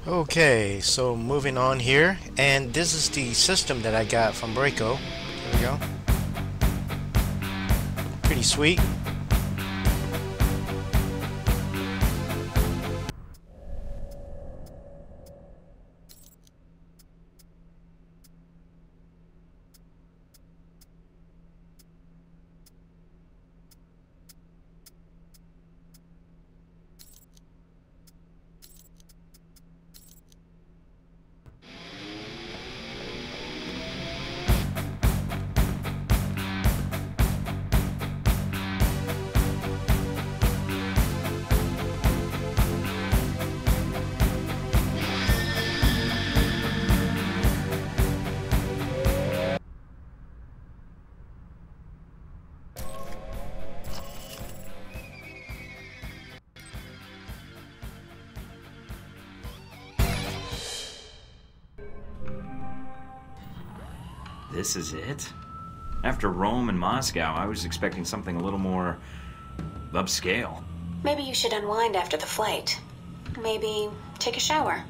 Okay, so moving on here, and this is the system that I got from Braco. Here we go. Pretty sweet. This is it? After Rome and Moscow, I was expecting something a little more upscale. Maybe you should unwind after the flight. Maybe take a shower.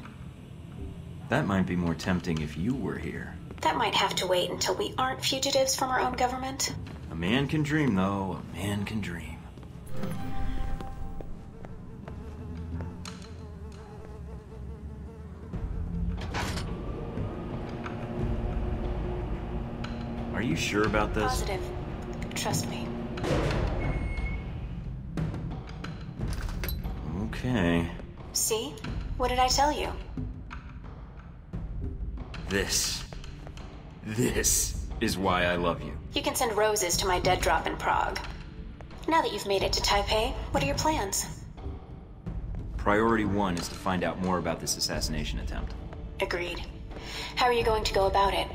That might be more tempting if you were here. That might have to wait until we aren't fugitives from our own government. A man can dream, though. A man can dream. Are you sure about this? Positive. Trust me. Okay. See? What did I tell you? This is why I love you. You can send roses to my dead drop in Prague. Now that you've made it to Taipei, what are your plans? Priority 1 is to find out more about this assassination attempt. Agreed. How are you going to go about it?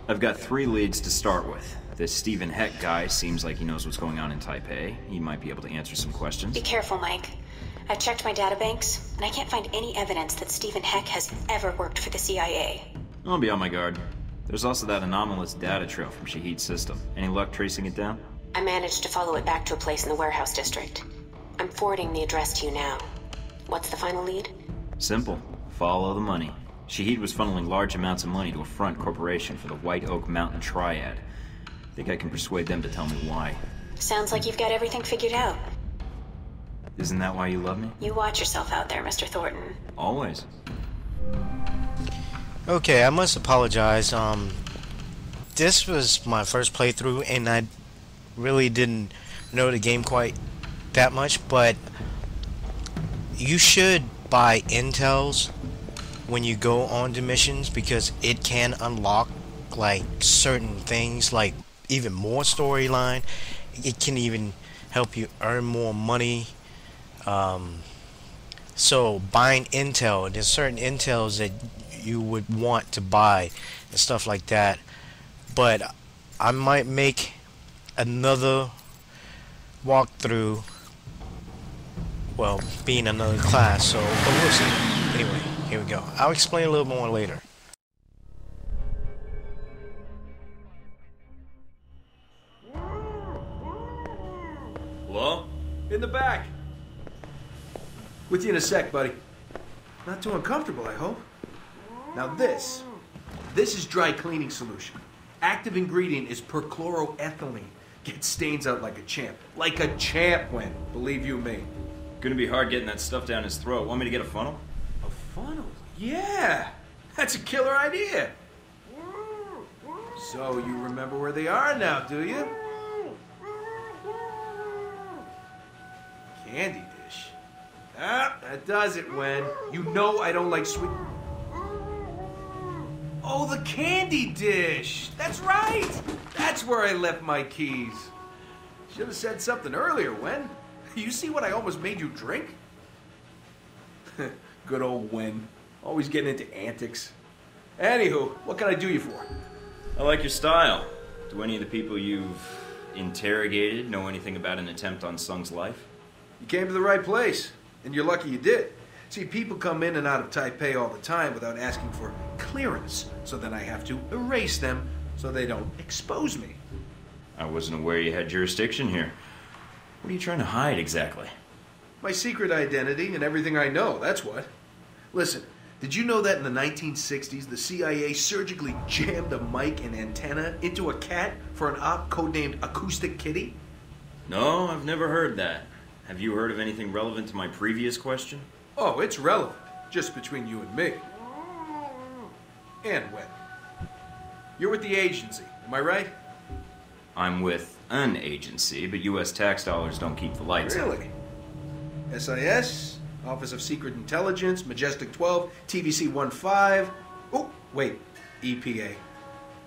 I've got 3 leads to start with. This Stephen Heck guy seems like he knows what's going on in Taipei. He might be able to answer some questions. Be careful, Mike. I've checked my databanks, and I can't find any evidence that Stephen Heck has ever worked for the CIA. I'll be on my guard. There's also that anomalous data trail from Shahid's system. Any luck tracing it down? I managed to follow it back to a place in the warehouse district. I'm forwarding the address to you now. What's the final lead? Simple. Follow the money. Shahid was funneling large amounts of money to a front corporation for the White Oak Mountain Triad. Think I can persuade them to tell me why. Sounds like you've got everything figured out. Isn't that why you love me? You watch yourself out there, Mr. Thornton. Always. Okay, I must apologize. This was my first playthrough, and I really didn't know the game quite that much, but you should buy intels when you go on the missions, because it can unlock like certain things, like even more storyline. It can even help you earn more money. So buying intel, there's certain intels that you would want to buy and stuff like that. But I might make another walkthrough, well, being another class, so but we'll see. Anyway, here we go. I'll explain a little more later. Hello? In the back. With you in a sec, buddy. Not too uncomfortable, I hope. Now this is dry cleaning solution. Active ingredient is perchloroethylene. Gets stains out like a champ. Like a champ, Win. Believe you me. Gonna be hard getting that stuff down his throat. Want me to get a funnel? A funnel? Yeah! That's a killer idea. So you remember where they are now, do you? Candy dish. Ah, that does it, Wen. You know I don't like sweet... Oh, the candy dish! That's right! That's where I left my keys. Should have said something earlier, Wen. You see what I almost made you drink? Good old Wen. Always getting into antics. Anywho, what can I do you for? I like your style. Do any of the people you've interrogated know anything about an attempt on Sung's life? You came to the right place, and you're lucky you did. See, people come in and out of Taipei all the time without asking for clearance, so then I have to erase them so they don't expose me. I wasn't aware you had jurisdiction here. What are you trying to hide exactly? My secret identity and everything I know, that's what. Listen, did you know that in the 1960s, the CIA surgically jammed a mic and antenna into a cat for an op codenamed Acoustic Kitty? No, I've never heard that. Have you heard of anything relevant to my previous question? Oh, it's relevant. Just between you and me. And when. You're with the agency, am I right? I'm with an agency, but U.S. tax dollars don't keep the lights on. Really? SIS, Office of Secret Intelligence, Majestic 12, TVC 15. Oh, wait, EPA.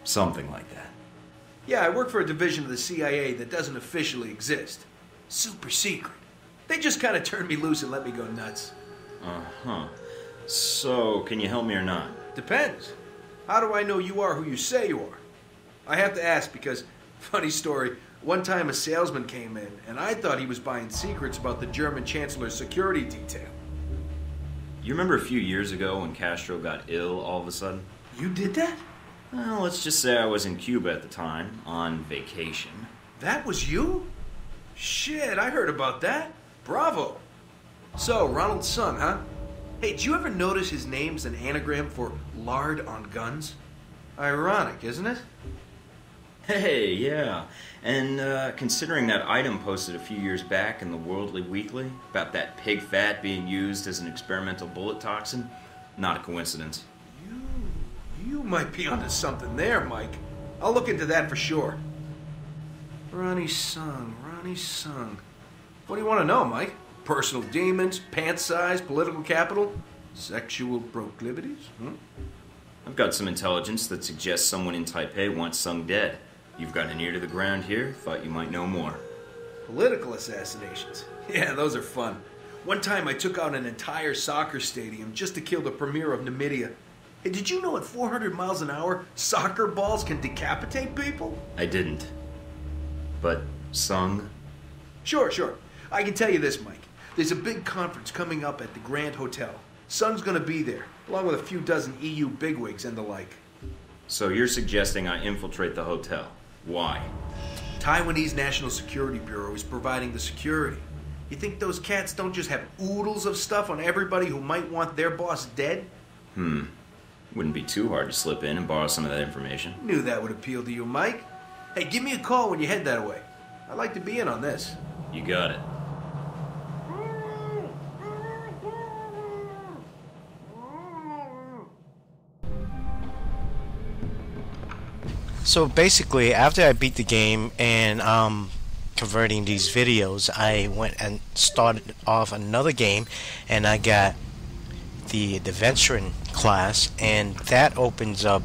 Something like that. Yeah, I work for a division of the CIA that doesn't officially exist. Super secret. They just kind of turned me loose and let me go nuts. Uh-huh. So, can you help me or not? Depends. How do I know you are who you say you are? I have to ask because, funny story, one time a salesman came in and I thought he was buying secrets about the German Chancellor's security detail. You remember a few years ago when Castro got ill all of a sudden? You did that? Well, let's just say I was in Cuba at the time, on vacation. That was you? Shit, I heard about that. Bravo. So, Ronald Sung, huh? Hey, did you ever notice his name's an anagram for lard on guns? Ironic, isn't it? Hey, yeah. And considering that item posted a few years back in the Worldly Weekly about that pig fat being used as an experimental bullet toxin, not a coincidence. You might be onto something there, Mike. I'll look into that for sure. Ronnie Sung. What do you want to know, Mike? Personal demons, pant size, political capital, sexual proclivities? I've got some intelligence that suggests someone in Taipei wants Sung dead. You've got an ear to the ground here, thought you might know more. Political assassinations. Yeah, those are fun. One time I took out an entire soccer stadium just to kill the premier of Namibia. Hey, did you know at 400 miles an hour, soccer balls can decapitate people? I didn't. But Sung? Sure. I can tell you this, Mike. There's a big conference coming up at the Grand Hotel. Sung's gonna be there, along with a few dozen EU bigwigs and the like. So you're suggesting I infiltrate the hotel. Why? Taiwanese National Security Bureau is providing the security. You think those cats don't just have oodles of stuff on everybody who might want their boss dead? Wouldn't be too hard to slip in and borrow some of that information. Knew that would appeal to you, Mike. Hey, give me a call when you head that way. I'd like to be in on this. You got it. So basically, after I beat the game and converting these videos, I went and started off another game, and I got the veteran class, and that opens up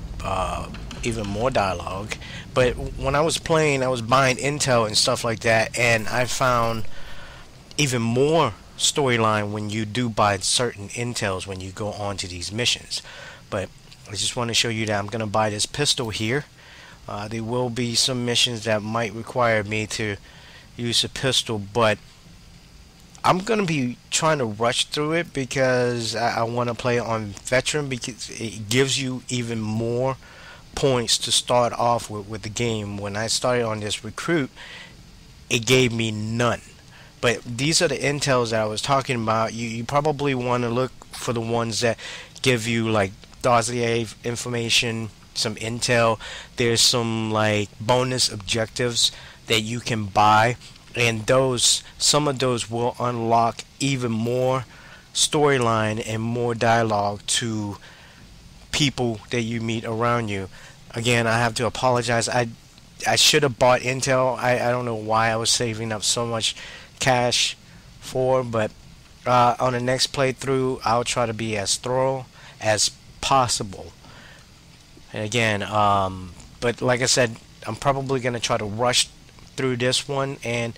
even more dialogue. But when I was playing, I was buying intel and stuff like that, and I found even more storyline when you do buy certain intels when you go on to these missions. But I just want to show you that I'm going to buy this pistol here. There will be some missions that might require me to use a pistol, but I'm going to be trying to rush through it because I want to play on veteran, because it gives you even more points to start off with the game. When I started on this recruit, it gave me none. But these are the intels that I was talking about. You probably want to look for the ones that give you like dossier information, some intel. There's some like bonus objectives that you can buy, and some of those will unlock even more storyline and more dialogue to people that you meet around you. Again, I have to apologize. I should have bought intel. I don't know why I was saving up so much cash for, but on the next playthrough I'll try to be as thorough as possible. And again, but like I said, I'm probably going to try to rush through this one, and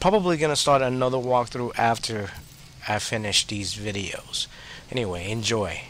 probably going to start another walkthrough after I finish these videos. Anyway, enjoy.